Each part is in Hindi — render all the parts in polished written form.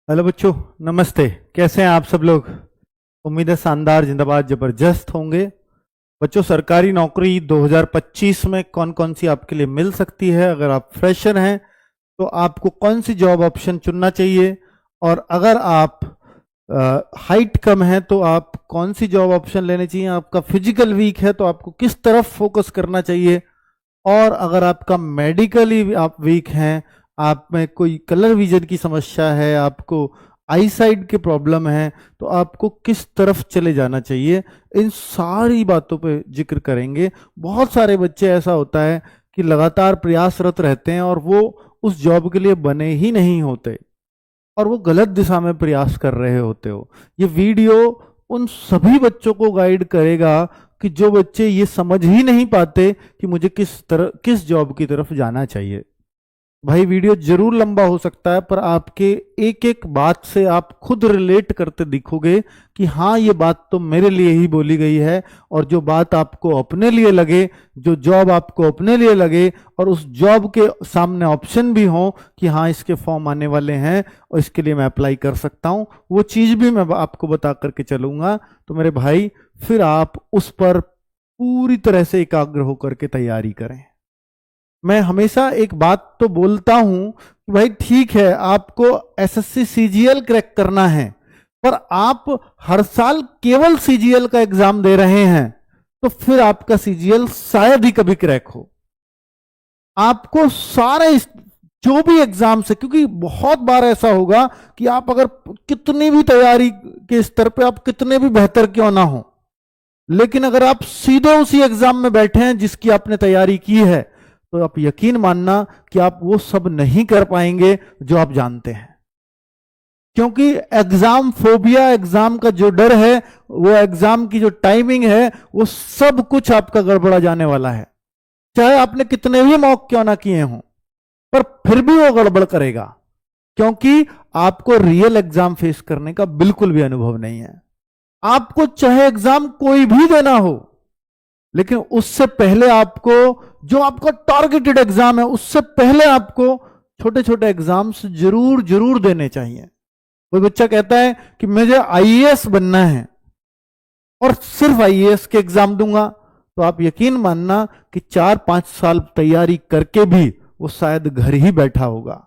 हेलो बच्चों, नमस्ते। कैसे हैं आप सब लोग? उम्मीद है शानदार, जिंदाबाद, जबरदस्त होंगे। बच्चों, सरकारी नौकरी 2025 में कौन कौन सी आपके लिए मिल सकती है? अगर आप फ्रेशर हैं तो आपको कौन सी जॉब ऑप्शन चुनना चाहिए, और अगर आप हाइट कम है तो आप कौन सी जॉब ऑप्शन लेनी चाहिए? आपका फिजिकल वीक है तो आपको किस तरफ फोकस करना चाहिए? और अगर आपका मेडिकली आप वीक हैं, आप में कोई कलर विजन की समस्या है, आपको आई साइड के प्रॉब्लम है, तो आपको किस तरफ चले जाना चाहिए? इन सारी बातों पे जिक्र करेंगे। बहुत सारे बच्चे ऐसा होता है कि लगातार प्रयासरत रहते हैं और वो उस जॉब के लिए बने ही नहीं होते और वो गलत दिशा में प्रयास कर रहे होते हो। ये वीडियो उन सभी बच्चों को गाइड करेगा कि जो बच्चे ये समझ ही नहीं पाते कि मुझे किस जॉब की तरफ जाना चाहिए। भाई, वीडियो जरूर लंबा हो सकता है, पर आपके एक एक बात से आप खुद रिलेट करते दिखोगे कि हाँ, ये बात तो मेरे लिए ही बोली गई है। और जो बात आपको अपने लिए लगे, जो जॉब आपको अपने लिए लगे, और उस जॉब के सामने ऑप्शन भी हो कि हाँ, इसके फॉर्म आने वाले हैं और इसके लिए मैं अप्लाई कर सकता हूँ, वो चीज़ भी मैं आपको बता करके चलूँगा। तो मेरे भाई, फिर आप उस पर पूरी तरह से एकाग्र होकर के तैयारी करें। मैं हमेशा एक बात तो बोलता हूं कि भाई ठीक है, आपको एसएससी सीजीएल क्रैक करना है, पर आप हर साल केवल सीजीएल का एग्जाम दे रहे हैं तो फिर आपका सीजीएल शायद ही कभी क्रैक हो। आपको सारे जो भी एग्जाम से, क्योंकि बहुत बार ऐसा होगा कि आप अगर कितनी भी तैयारी के स्तर पे आप कितने भी बेहतर क्यों ना हो, लेकिन अगर आप सीधे उसी एग्जाम में बैठे हैं जिसकी आपने तैयारी की है, तो आप यकीन मानना कि आप वो सब नहीं कर पाएंगे जो आप जानते हैं। क्योंकि एग्जाम फोबिया, एग्जाम का जो डर है, वो एग्जाम की जो टाइमिंग है, वो सब कुछ आपका गड़बड़ा जाने वाला है। चाहे आपने कितने भी मॉक क्यों ना किए हों, पर फिर भी वो गड़बड़ करेगा, क्योंकि आपको रियल एग्जाम फेस करने का बिल्कुल भी अनुभव नहीं है। आपको चाहे एग्जाम कोई भी देना हो, लेकिन उससे पहले आपको, जो आपका टारगेटेड एग्जाम है, उससे पहले आपको छोटे छोटे एग्जाम्स जरूर जरूर देने चाहिए। कोई बच्चा कहता है कि मुझे आईएएस बनना है और सिर्फ आईएएस के एग्जाम दूंगा, तो आप यकीन मानना कि 4-5 साल तैयारी करके भी वो शायद घर ही बैठा होगा,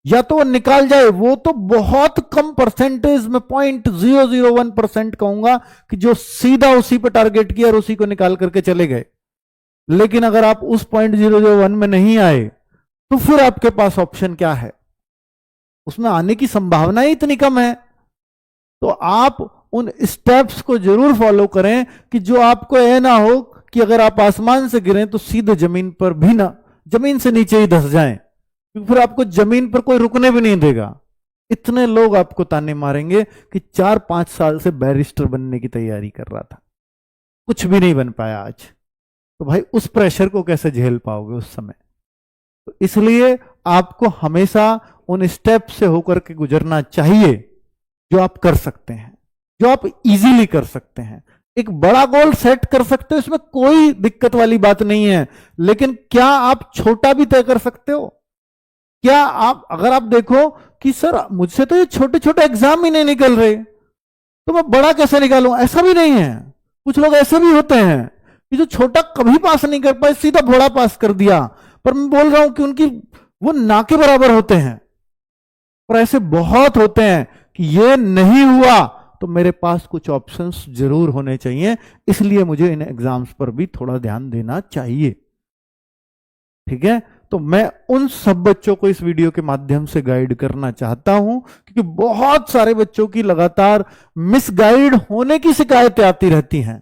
या तो वो निकाल जाए। वो तो बहुत कम परसेंटेज में, 0.001% कहूंगा, कि जो सीधा उसी पे टारगेट किया और उसी को निकाल करके चले गए। लेकिन अगर आप उस 0.001 में नहीं आए, तो फिर आपके पास ऑप्शन क्या है? उसमें आने की संभावना ही इतनी कम है। तो आप उन स्टेप्स को जरूर फॉलो करें कि जो आपको यह ना हो कि अगर आप आसमान से गिरें तो सीधे जमीन पर भी ना, जमीन से नीचे ही धंस जाएं, क्योंकि फिर आपको जमीन पर कोई रुकने भी नहीं देगा। इतने लोग आपको ताने मारेंगे कि 4-5 साल से बैरिस्टर बनने की तैयारी कर रहा था, कुछ भी नहीं बन पाया आज। तो भाई, उस प्रेशर को कैसे झेल पाओगे उस समय? तो इसलिए आपको हमेशा उन स्टेप से होकर के गुजरना चाहिए जो आप कर सकते हैं, जो आप इजीली कर सकते हैं। एक बड़ा गोल सेट कर सकते हो, इसमें कोई दिक्कत वाली बात नहीं है, लेकिन क्या आप छोटा भी तय कर सकते हो? क्या आप, अगर आप देखो कि सर मुझसे तो ये छोटे छोटे एग्जाम ही नहीं निकल रहे, तो मैं बड़ा कैसे निकालूं? ऐसा भी नहीं है। कुछ लोग ऐसे भी होते हैं कि जो छोटा कभी पास नहीं कर पाए, सीधा बड़ा पास कर दिया। पर मैं बोल रहा हूं कि उनकी वो ना के बराबर होते हैं। पर ऐसे बहुत होते हैं कि ये नहीं हुआ तो मेरे पास कुछ ऑप्शंस जरूर होने चाहिए, इसलिए मुझे इन एग्जाम्स पर भी थोड़ा ध्यान देना चाहिए। ठीक है? तो मैं उन सब बच्चों को इस वीडियो के माध्यम से गाइड करना चाहता हूं, क्योंकि बहुत सारे बच्चों की लगातार मिसगाइड होने की शिकायतें आती रहती हैं।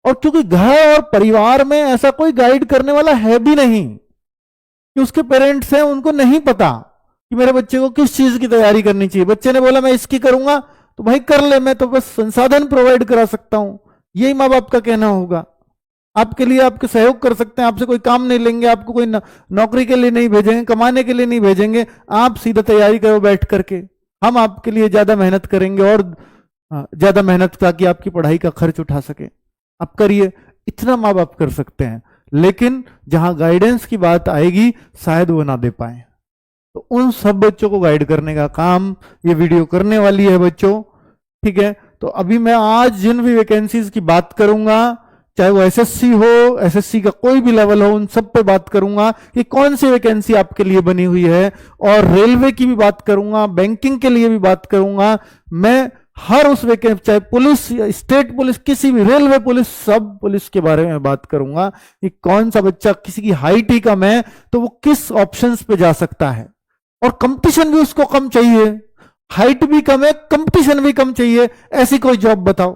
और क्योंकि घर और परिवार में ऐसा कोई गाइड करने वाला है भी नहीं, कि उसके पेरेंट्स हैं, उनको नहीं पता कि मेरे बच्चे को किस चीज की तैयारी करनी चाहिए। बच्चे ने बोला मैं इसकी करूंगा, तो भाई कर ले, मैं तो बस संसाधन प्रोवाइड करा सकता हूं। यही माँ बाप का कहना होगा। आपके लिए आपके सहयोग कर सकते हैं, आपसे कोई काम नहीं लेंगे, आपको कोई नौकरी के लिए नहीं भेजेंगे, कमाने के लिए नहीं भेजेंगे। आप सीधा तैयारी करो बैठ करके, हम आपके लिए ज्यादा मेहनत करेंगे, और ज्यादा मेहनत ताकि आपकी पढ़ाई का खर्च उठा सके। आप करिए, इतना माँ बाप कर सकते हैं। लेकिन जहां गाइडेंस की बात आएगी, शायद वो ना दे पाए। तो उन सब बच्चों को गाइड करने का काम ये वीडियो करने वाली है बच्चों। ठीक है, तो अभी मैं आज जिन भी वैकेंसीज की बात करूंगा, चाहे वो एसएससी हो, एसएससी का कोई भी लेवल हो, उन सब पे बात करूंगा कि कौन सी वैकेंसी आपके लिए बनी हुई है, और रेलवे की भी बात करूंगा, बैंकिंग के लिए भी बात करूंगा। मैं हर उस वैकेंसी, चाहे पुलिस, स्टेट पुलिस, किसी भी, रेलवे पुलिस, सब पुलिस के बारे में बात करूंगा कि कौन सा बच्चा, किसी की हाइट ही कम है तो वो किस ऑप्शंस पे जा सकता है, और कंपटीशन भी उसको कम चाहिए, हाइट भी कम है, कंपटीशन भी कम चाहिए, ऐसी कोई जॉब बताओ,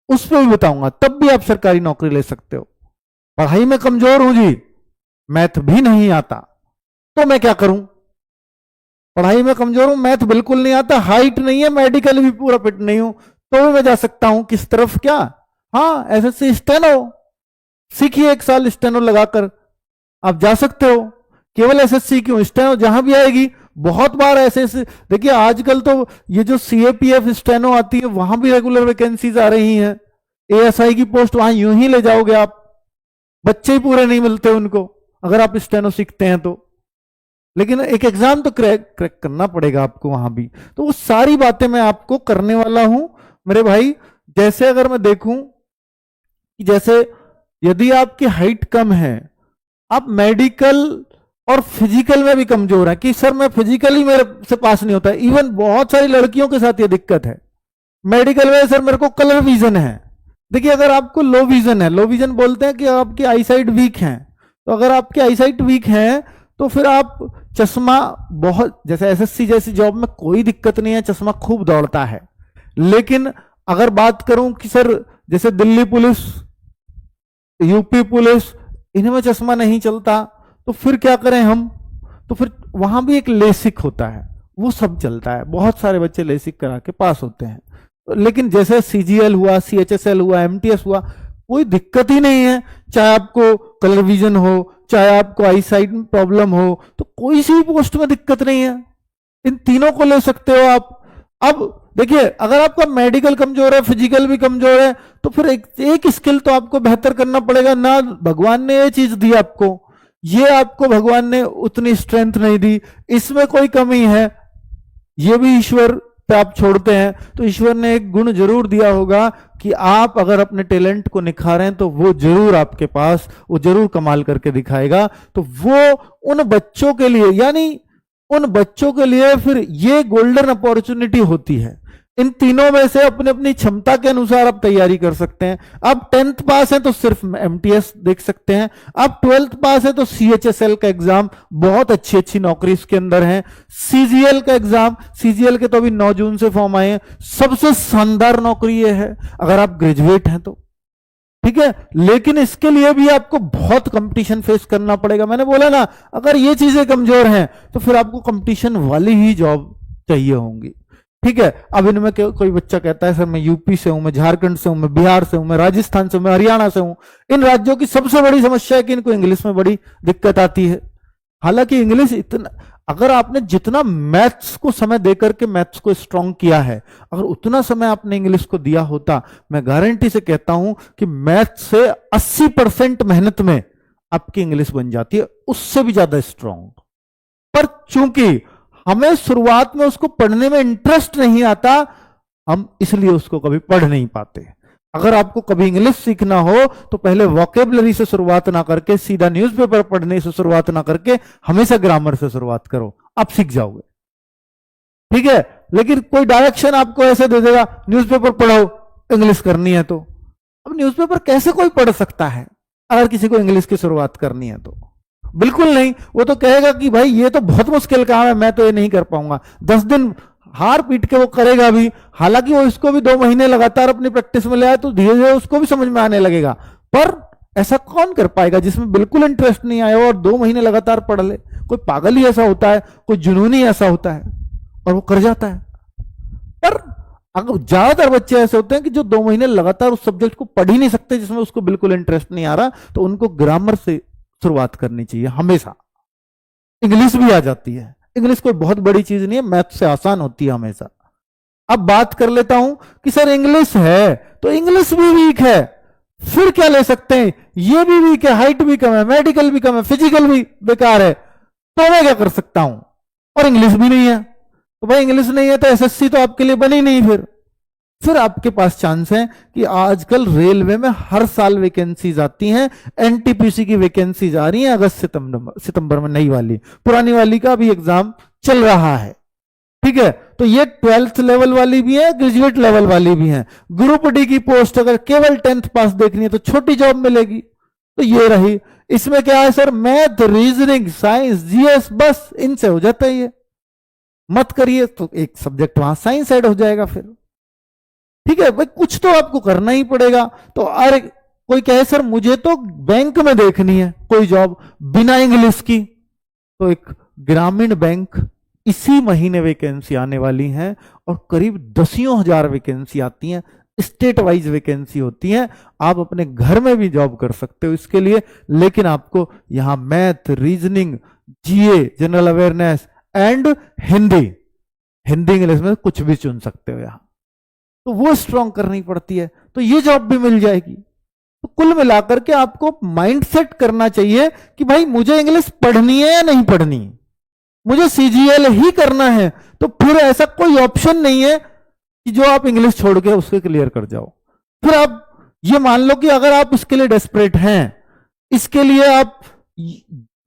उस पर भी बताऊंगा, तब भी आप सरकारी नौकरी ले सकते हो। पढ़ाई में कमजोर हूं जी, मैथ भी नहीं आता, तो मैं क्या करूं? पढ़ाई में कमजोर हूं, मैथ बिल्कुल नहीं आता, हाइट नहीं है, मेडिकल भी पूरा फिट नहीं हूं, तो भी मैं जा सकता हूं किस तरफ? क्या, हाँ, एसएससी स्टेनो सीखिए, 1 साल स्टेनो लगाकर आप जा सकते हो। केवल एसएससी क्यों, स्टेनो जहां भी आएगी। बहुत बार ऐसे देखिए, आजकल तो ये जो सीएपीएफ स्टेनो आती है, वहां भी रेगुलर वैकेंसीज आ रही हैं। एएसआई की पोस्ट वहां यूं ही ले जाओगे आप, बच्चे ही पूरे नहीं मिलते उनको, अगर आप स्टेनो सीखते हैं तो। लेकिन एक एग्जाम तो क्रैक करना पड़ेगा आपको वहां भी। तो वो सारी बातें मैं आपको करने वाला हूं मेरे भाई। जैसे अगर मैं देखूं कि जैसे यदि आपकी हाइट कम है, आप मेडिकल और फिजिकल में भी कमजोर है कि सर मैं फिजिकली मेरे से पास नहीं होता है, इवन बहुत सारी लड़कियों के साथ ये दिक्कत है। मेडिकल में सर मेरे को कलर विजन है। देखिए, अगर आपको लो विजन है, लो विजन बोलते हैं कि आपकी आईसाइट वीक है, तो अगर आपकी आईसाइट वीक है तो फिर आप चश्मा, बहुत, जैसे एसएससी जैसी जॉब में कोई दिक्कत नहीं है, चश्मा खूब दौड़ता है। लेकिन अगर बात करूं कि सर जैसे दिल्ली पुलिस, यूपी पुलिस, इनमें चश्मा नहीं चलता, तो फिर क्या करें हम? तो फिर वहां भी एक लेसिक होता है, वो सब चलता है, बहुत सारे बच्चे लेसिक करा के पास होते हैं। लेकिन जैसे सीजीएल हुआ, सीएचएसएल हुआ, एमटीएस हुआ, कोई दिक्कत ही नहीं है। चाहे आपको कलर विजन हो, चाहे आपको आई साइट में प्रॉब्लम हो, तो कोई सी भी पोस्ट में दिक्कत नहीं है, इन तीनों को ले सकते हो आप। अब देखिए, अगर आपका मेडिकल कमजोर है, फिजिकल भी कमजोर है, तो फिर एक स्किल तो आपको बेहतर करना पड़ेगा ना। भगवान ने ये चीज दी आपको, ये आपको भगवान ने उतनी स्ट्रेंथ नहीं दी, इसमें कोई कमी है, ये भी ईश्वर पे आप छोड़ते हैं, तो ईश्वर ने एक गुण जरूर दिया होगा कि आप अगर अपने टैलेंट को निखारें तो वो जरूर आपके पास, वो जरूर कमाल करके दिखाएगा। तो वो उन बच्चों के लिए, यानी उन बच्चों के लिए फिर ये गोल्डन अपॉर्चुनिटी होती है। इन तीनों में से अपने अपनी क्षमता के अनुसार आप तैयारी कर सकते हैं। आप 10th पास हैं तो सिर्फ एमटीएस देख सकते हैं, आप 12th पास है तो सीएचएसएल का एग्जाम, बहुत अच्छी अच्छी नौकरी इसके अंदर है। सीजीएल का एग्जाम, सीजीएल के तो अभी 9 जून से फॉर्म आए हैं, सबसे शानदार नौकरी ये है अगर आप ग्रेजुएट हैं तो, ठीक है। लेकिन इसके लिए भी आपको बहुत कंपटीशन फेस करना पड़ेगा। मैंने बोला ना, अगर ये चीजें कमजोर हैं तो फिर आपको कंपटीशन वाली ही जॉब चाहिए होंगी, ठीक है। अब इनमें कोई बच्चा कहता है सर मैं यूपी से हूं, मैं झारखंड से हूं, मैं बिहार से हूं, मैं राजस्थान से हूं, मैं हरियाणा से हूं। इन राज्यों की सबसे बड़ी समस्या है कि इनको इंग्लिश में बड़ी दिक्कत आती है। हालांकि इंग्लिश इतना, अगर आपने जितना मैथ्स को समय देकर के मैथ्स को स्ट्रांग किया है, अगर उतना समय आपने इंग्लिश को दिया होता, मैं गारंटी से कहता हूं कि मैथ्स से 80% मेहनत में आपकी इंग्लिश बन जाती है, उससे भी ज्यादा स्ट्रांग। पर चूंकि हमें शुरुआत में उसको पढ़ने में इंटरेस्ट नहीं आता, हम इसलिए उसको कभी पढ़ नहीं पाते। अगर आपको कभी इंग्लिश सीखना हो तो पहले वोकेबलरी से शुरुआत ना करके, सीधा न्यूज़पेपर पढ़ने से शुरुआत ना करके, हमेशा ग्रामर से शुरुआत करो, आप सीख जाओगे, ठीक है। लेकिन कोई डायरेक्शन आपको ऐसे दे देगा, न्यूज़पेपर पढ़ो, इंग्लिश करनी है तो, अब न्यूज़पेपर कैसे कोई पढ़ सकता है अगर किसी को इंग्लिश की शुरुआत करनी है तो? बिल्कुल नहीं। वो तो कहेगा कि भाई ये तो बहुत मुश्किल काम है, मैं तो ये नहीं कर पाऊंगा। 10 दिन हार पीट के वो करेगा भी, हालांकि वो इसको भी 2 महीने लगातार अपनी प्रैक्टिस में ले आए तो धीरे धीरे उसको भी समझ में आने लगेगा। पर ऐसा कौन कर पाएगा जिसमें बिल्कुल इंटरेस्ट नहीं आया और 2 महीने लगातार पढ़ ले? कोई पागल ही ऐसा होता है, कोई जुनून ही ऐसा होता है और वो कर जाता है। पर अगर ज्यादातर बच्चे ऐसे होते हैं कि जो 2 महीने लगातार उस सब्जेक्ट को पढ़ ही नहीं सकते, जिसमें उसको बिल्कुल इंटरेस्ट नहीं आ रहा, तो उनको ग्रामर से शुरुआत करनी चाहिए हमेशा। इंग्लिश भी आ जाती है, इंग्लिश कोई बहुत बड़ी चीज नहीं है, मैथ से आसान होती है हमेशा। अब बात कर लेता हूं कि सर इंग्लिश है तो इंग्लिश भी वीक है, फिर क्या ले सकते हैं? ये भी वीक है, हाइट भी कम है, मेडिकल भी कम है, फिजिकल भी बेकार है, तो मैं क्या कर सकता हूं? और इंग्लिश भी नहीं है, तो भाई इंग्लिश नहीं है तो एसएससी तो आपके लिए बनी नहीं। फिर आपके पास चांस है कि आजकल रेलवे में हर साल वैकेंसीज आती हैं, एनटीपीसी की वैकेंसीज आ रही हैं अगस्त सितंबर में, नई वाली, पुरानी वाली का भी एग्जाम चल रहा है। ठीक है, तो ये 12th लेवल वाली भी है, ग्रेजुएट लेवल वाली भी है। ग्रुप डी की पोस्ट अगर केवल 10th पास देखनी है तो छोटी जॉब मिलेगी। तो ये रही। इसमें क्या है sir, math, reasoning, science, GS, बस इनसे हो जाता है ये। मत करिए तो एक सब्जेक्ट वहां साइंस ऐड हो जाएगा फिर। ठीक है भाई, कुछ तो आपको करना ही पड़ेगा। तो अरे कोई कहे सर मुझे तो बैंक में देखनी है कोई जॉब बिना इंग्लिश की, तो एक ग्रामीण बैंक इसी महीने वैकेंसी आने वाली है और करीब 10,000 वैकेंसी आती हैं, स्टेट वाइज वैकेंसी होती है। आप अपने घर में भी जॉब कर सकते हो इसके लिए, लेकिन आपको यहां math, reasoning, GA, general awareness and Hindi English में कुछ भी चुन सकते हो यहां, तो वो स्ट्रांग करनी पड़ती है, तो ये जॉब भी मिल जाएगी। तो कुल मिलाकर के आपको माइंडसेट करना चाहिए कि भाई मुझे इंग्लिश पढ़नी है या नहीं पढ़नी, मुझे सीजीएल ही करना है। तो फिर ऐसा कोई ऑप्शन नहीं है कि जो आप इंग्लिश छोड़ के उसके क्लियर कर जाओ। फिर आप ये मान लो कि अगर आप इसके लिए डेस्परेट हैं, इसके लिए आप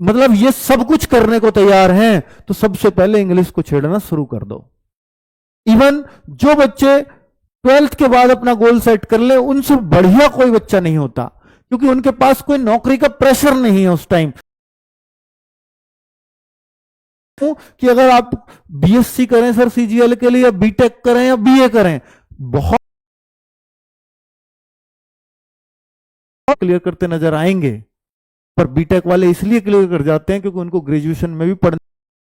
मतलब ये सब कुछ करने को तैयार हैं, तो सबसे पहले इंग्लिश को छेड़ना शुरू कर दो। इवन जो बच्चे 12th के बाद अपना गोल सेट कर ले, उनसे बढ़िया कोई बच्चा नहीं होता, क्योंकि उनके पास कोई नौकरी का प्रेशर नहीं है उस टाइम। कि अगर आप बीएससी करें सर सीजीएल के लिए, या बीटेक करें या बीए करें, बहुत क्लियर करते नजर आएंगे, पर बीटेक वाले इसलिए क्लियर कर जाते हैं क्योंकि उनको ग्रेजुएशन में भी पढ़ने